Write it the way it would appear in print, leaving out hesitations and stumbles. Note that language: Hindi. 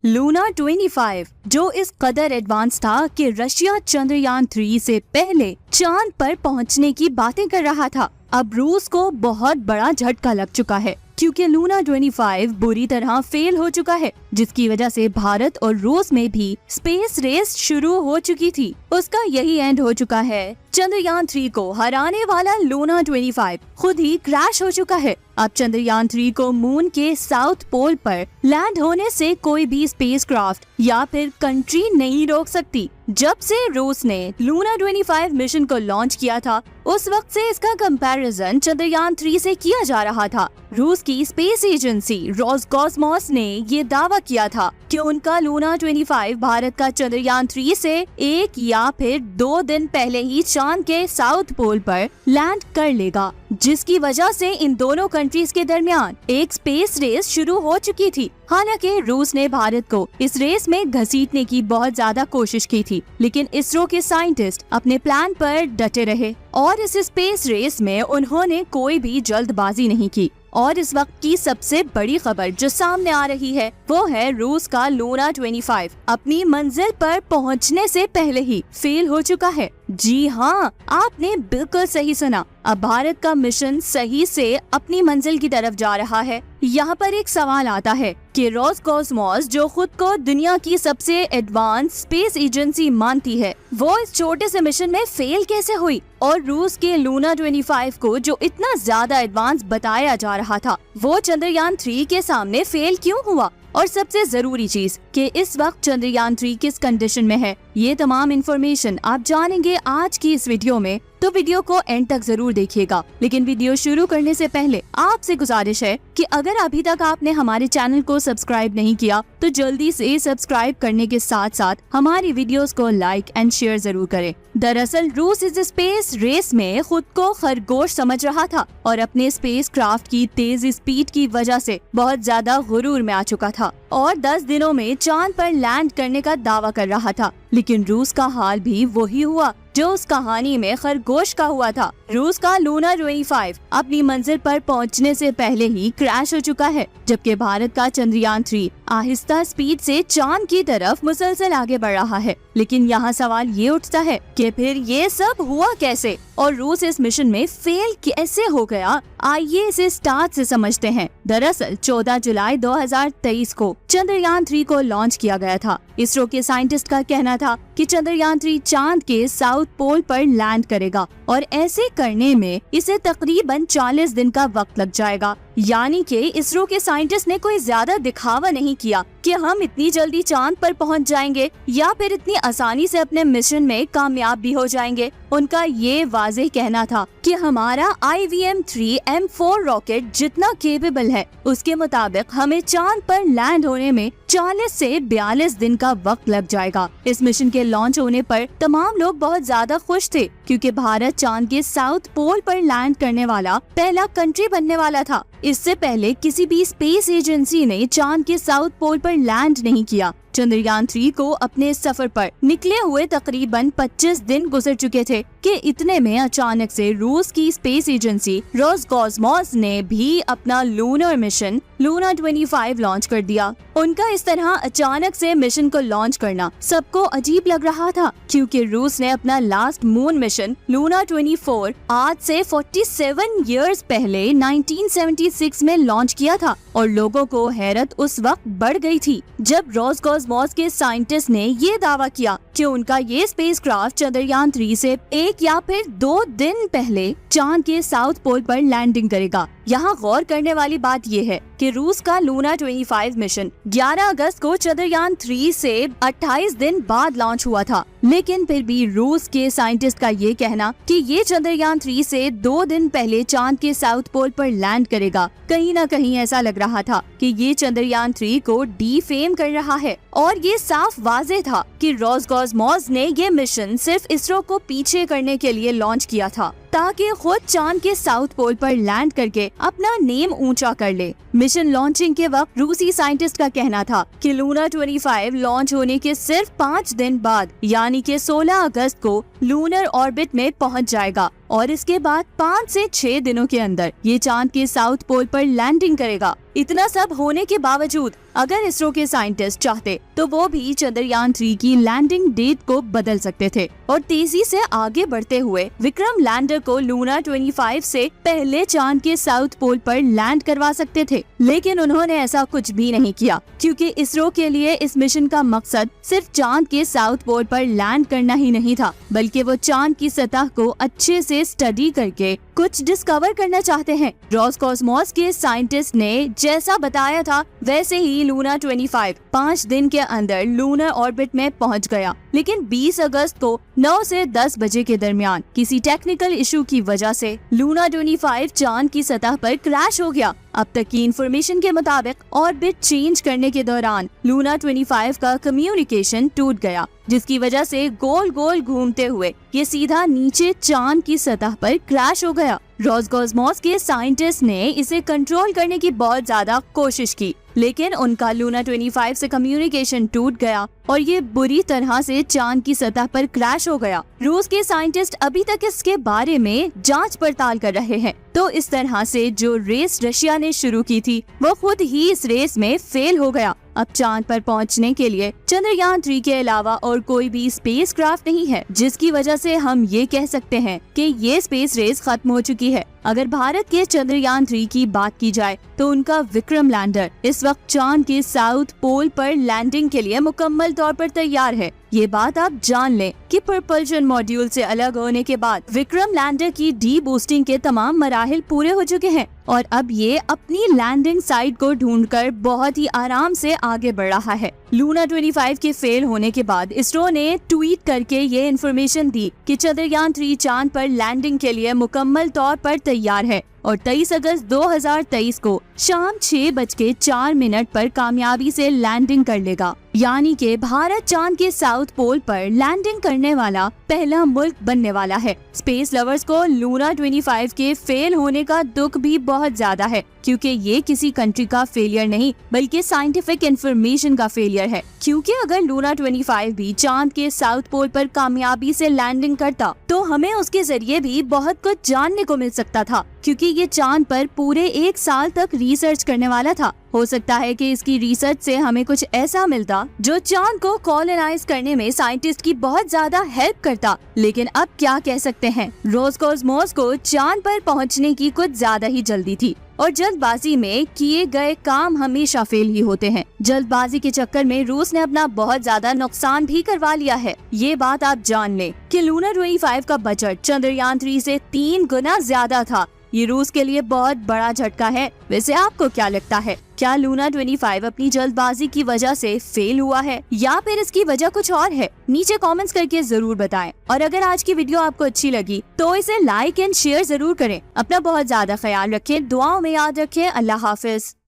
लूना 25 जो इस कदर एडवांस था कि रशिया चंद्रयान 3 से पहले चांद पर पहुंचने की बातें कर रहा था। अब रूस को बहुत बड़ा झटका लग चुका है क्योंकि लूना 25 बुरी तरह फेल हो चुका है, जिसकी वजह से भारत और रूस में भी स्पेस रेस शुरू हो चुकी थी। उसका यही एंड हो चुका है। चंद्रयान 3 को हराने वाला लूना 25 खुद ही क्रैश हो चुका है। अब चंद्रयान 3 को मून के साउथ पोल पर लैंड होने से कोई भी स्पेसक्राफ्ट या फिर कंट्री नहीं रोक सकती। जब से रूस ने लूना 25 मिशन को लॉन्च किया था, उस वक्त से इसका कंपैरिजन चंद्रयान 3 से किया जा रहा था। रूस की स्पेस एजेंसी रोसकॉस्मोस ने ये दावा किया था कि उनका लूना 25 भारत का चंद्रयान 3 से 1 या फिर 2 दिन पहले ही चांद के साउथ पोल पर लैंड कर लेगा, जिसकी वजह से इन दोनों कंट्रीज के दरमियान एक स्पेस रेस शुरू हो चुकी थी। हालांकि रूस ने भारत को इस रेस में घसीटने की बहुत ज्यादा कोशिश की थी, लेकिन इसरो के साइंटिस्ट अपने प्लान पर डटे रहे और इस स्पेस रेस में उन्होंने कोई भी जल्दबाजी नहीं की। और इस वक्त की सबसे बड़ी खबर जो सामने आ रही है वो है रूस का लूना 25 अपनी मंजिल पर पहुंचने से पहले ही फेल हो चुका है। जी हाँ, आपने बिल्कुल सही सुना। अब भारत का मिशन सही से अपनी मंजिल की तरफ जा रहा है। यहाँ पर एक सवाल आता है कि रोसकॉस्मोस जो खुद को दुनिया की सबसे एडवांस स्पेस एजेंसी मानती है, वो इस छोटे से मिशन में फेल कैसे हुई? और रूस के लूना 25 को जो इतना ज्यादा एडवांस बताया जा रहा था, वो चंद्रयान 3 के सामने फेल क्यों हुआ? और सबसे जरूरी चीज कि इस वक्त चंद्रयान 3 किस कंडीशन में है, ये तमाम इन्फॉर्मेशन आप जानेंगे आज की इस वीडियो में। तो वीडियो को एंड तक जरूर देखिएगा। लेकिन वीडियो शुरू करने से पहले आपसे गुजारिश है कि अगर अभी तक आपने हमारे चैनल को सब्सक्राइब नहीं किया तो जल्दी से सब्सक्राइब करने के साथ साथ हमारी वीडियोस को लाइक एंड शेयर जरूर करें। दरअसल रूस इस स्पेस रेस में खुद को खरगोश समझ रहा था और अपने स्पेस क्राफ्ट की तेज स्पीड की वजह से बहुत ज्यादा गुरूर में आ चुका था और 10 दिनों में चांद पर लैंड करने का दावा कर रहा था। लेकिन रूस का हाल भी वही हुआ जो उस कहानी में खरगोश का हुआ था। रूस का लूना 25 अपनी मंजिल पर पहुंचने से पहले ही क्रैश हो चुका है, जबकि भारत का चंद्रयान 3 आहिस्ता स्पीड से चांद की तरफ मुसलसल आगे बढ़ रहा है। लेकिन यहाँ सवाल ये उठता है कि फिर ये सब हुआ कैसे और रूस इस मिशन में फेल कैसे हो गया? आइए इसे स्टार्ट से समझते हैं। दरअसल 14 जुलाई 2023 को चंद्रयान 3 को लॉन्च किया गया था। इसरो के साइंटिस्ट का कहना था कि चंद्रयान 3 चांद के साउथ पोल पर लैंड करेगा और ऐसे करने में इसे तकरीबन 40 दिन का वक्त लग जाएगा। यानी कि इसरो के साइंटिस्ट ने कोई ज्यादा दिखावा नहीं किया कि हम इतनी जल्दी चांद पर पहुंच जाएंगे या फिर इतनी आसानी से अपने मिशन में कामयाब भी हो जाएंगे। उनका ये वाज़ेह कहना था कि हमारा IVM-3 M4 रॉकेट जितना केपेबल है उसके मुताबिक हमें चांद पर लैंड होने में 40 से 42 दिन का वक्त लग जाएगा। इस मिशन के लॉन्च होने पर तमाम लोग बहुत ज्यादा खुश थे क्योंकि भारत चांद के साउथ पोल पर लैंड करने वाला पहला कंट्री बनने वाला था। इससे पहले किसी भी स्पेस एजेंसी ने चांद के साउथ पोल पर लैंड नहीं किया। चंद्रयान 3 को अपने सफर पर निकले हुए तकरीबन 25 दिन गुजर चुके थे कि इतने में अचानक से रूस की स्पेस एजेंसी रोसकॉस्मोस ने भी अपना लूनर मिशन लूना 25 लॉन्च कर दिया। उनका इस तरह अचानक से मिशन को लॉन्च करना सबको अजीब लग रहा था क्योंकि रूस ने अपना लास्ट मून मिशन लूना 24 आज से 47 इयर्स पहले 1976 में लॉन्च किया था और लोगों को हैरत उस वक्त बढ़ गई थी जब रोसकॉस्मोस के साइंटिस्ट ने ये दावा किया कि उनका ये स्पेसक्राफ्ट चंद्रयान 3 से 1 या फिर 2 दिन पहले चांद के साउथ पोल पर लैंडिंग करेगा। यहाँ गौर करने वाली बात ये है कि रूस का लूना 25 मिशन 11 अगस्त को चंद्रयान 3 से 28 दिन बाद लॉन्च हुआ था, लेकिन फिर भी रूस के साइंटिस्ट का ये कहना कि ये चंद्रयान 3 से 2 दिन पहले चांद के साउथ पोल पर लैंड करेगा, कहीं न कहीं ऐसा लग रहा था कि ये चंद्रयान 3 को डीफेम कर रहा है। और ये साफ वाज़ेह था कि रोसकॉस्मोस ने ये मिशन सिर्फ इसरो को पीछे करने के लिए लॉन्च किया था ताकि खुद चांद के साउथ पोल पर लैंड करके अपना नेम ऊंचा कर ले। मिशन लॉन्चिंग के वक्त रूसी साइंटिस्ट का कहना था कि लूना 25 लॉन्च होने के सिर्फ 5 दिन बाद यानी कि 16 अगस्त को लूनर ऑर्बिट में पहुंच जाएगा और इसके बाद 5 से 6 दिनों के अंदर ये चांद के साउथ पोल पर लैंडिंग करेगा। इतना सब होने के बावजूद अगर इसरो के साइंटिस्ट चाहते तो वो भी चंद्रयान 3 की लैंडिंग डेट को बदल सकते थे और तेजी से आगे बढ़ते हुए विक्रम लैंडर को लूना 25 से पहले चांद के साउथ पोल पर लैंड करवा सकते थे। लेकिन उन्होंने ऐसा कुछ भी नहीं किया, क्योंकि इसरो के लिए इस मिशन का मकसद सिर्फ चांद के साउथ पोल पर लैंड करना ही नहीं था, बल्कि वो चांद की सतह को अच्छे से स्टडी करके कुछ डिस्कवर करना चाहते हैं। रोसकॉसमॉस के साइंटिस्ट ने जैसा बताया था वैसे ही लूना 25 5 दिन के अंदर लूनर ऑर्बिट में पहुंच गया। लेकिन 20 अगस्त को 9 से 10 बजे के दरमियान किसी टेक्निकल इशू की वजह से लूना 25 चांद की सतह पर क्रैश हो गया। अब तक की इंफॉर्मेशन के मुताबिक ऑर्बिट चेंज करने के दौरान लूना 25 का कम्युनिकेशन टूट गया, जिसकी वजह से गोल गोल घूमते हुए ये सीधा नीचे चांद की सतह पर क्रैश हो गया। रोसकॉसमॉस के साइंटिस्ट ने इसे कंट्रोल करने की बहुत ज्यादा कोशिश की, लेकिन उनका लूना 25 से कम्युनिकेशन टूट गया और ये बुरी तरह से चांद की सतह पर क्रैश हो गया। रूस के साइंटिस्ट अभी तक इसके बारे में जांच पड़ताल कर रहे हैं। तो इस तरह से जो रेस रशिया ने शुरू की थी वो खुद ही इस रेस में फेल हो गया। अब चांद पर पहुंचने के लिए चंद्रयान 3 के अलावा और कोई भी स्पेसक्राफ्ट नहीं है, जिसकी वजह से हम ये कह सकते हैं कि ये स्पेस रेस खत्म हो चुकी है। अगर भारत के चंद्रयान 3 की बात की जाए तो उनका विक्रम लैंडर इस वक्त चांद के साउथ पोल पर लैंडिंग के लिए मुकम्मल तौर पर तैयार है। ये बात आप जान लें कि propulsion मॉड्यूल से अलग होने के बाद विक्रम लैंडर की डी बूस्टिंग के तमाम मराहिल पूरे हो चुके हैं और अब ये अपनी लैंडिंग साइट को ढूंढकर बहुत ही आराम से आगे बढ़ रहा है। लूना 25 के फेल होने के बाद इसरो ने ट्वीट करके ये इन्फॉर्मेशन दी कि चंद्रयान 3 चांद पर लैंडिंग के लिए मुकम्मल तौर पर तैयार है और 23 अगस्त 2023 को शाम 6:04 पर कामयाबी से लैंडिंग कर लेगा। यानी कि भारत चांद के साउथ पोल पर लैंडिंग करने वाला पहला मुल्क बनने वाला है। स्पेस लवर्स को लूना 25 के फेल होने का दुख भी बहुत ज्यादा है, क्योंकि ये किसी कंट्री का फेलियर नहीं बल्कि साइंटिफिक इंफॉर्मेशन का फेलियर है। क्योंकि अगर लूना 25 भी चांद के साउथ पोल पर कामयाबी से लैंडिंग करता तो हमें उसके जरिए भी बहुत कुछ जानने को मिल सकता था, क्योंकि ये चांद पर पूरे 1 साल तक रिसर्च करने वाला था। हो सकता है कि इसकी रिसर्च से हमें कुछ ऐसा मिलता जो चांद को कॉलोनाइज करने में साइंटिस्ट की बहुत ज्यादा हेल्प करता। लेकिन अब क्या कह सकते हैं, रोसकॉसमॉस को चांद पर पहुंचने की कुछ ज्यादा ही जल्दी थी और जल्दबाजी में किए गए काम हमेशा फेल ही होते हैं। जल्दबाजी के चक्कर में रूस ने अपना बहुत ज्यादा नुकसान भी करवा लिया है। ये बात आप जान लें कि लूना 25 का बजट चंद्रयान 3 से 3 गुना ज्यादा था। ये रूस के लिए बहुत बड़ा झटका है। वैसे आपको क्या लगता है, क्या लूना 25 अपनी जल्दबाजी की वजह से फेल हुआ है या फिर इसकी वजह कुछ और है? नीचे कमेंट्स करके जरूर बताएं। और अगर आज की वीडियो आपको अच्छी लगी तो इसे लाइक एंड शेयर जरूर करें। अपना बहुत ज्यादा ख्याल रखें, दुआओं में याद रखें। अल्लाह हाफिज।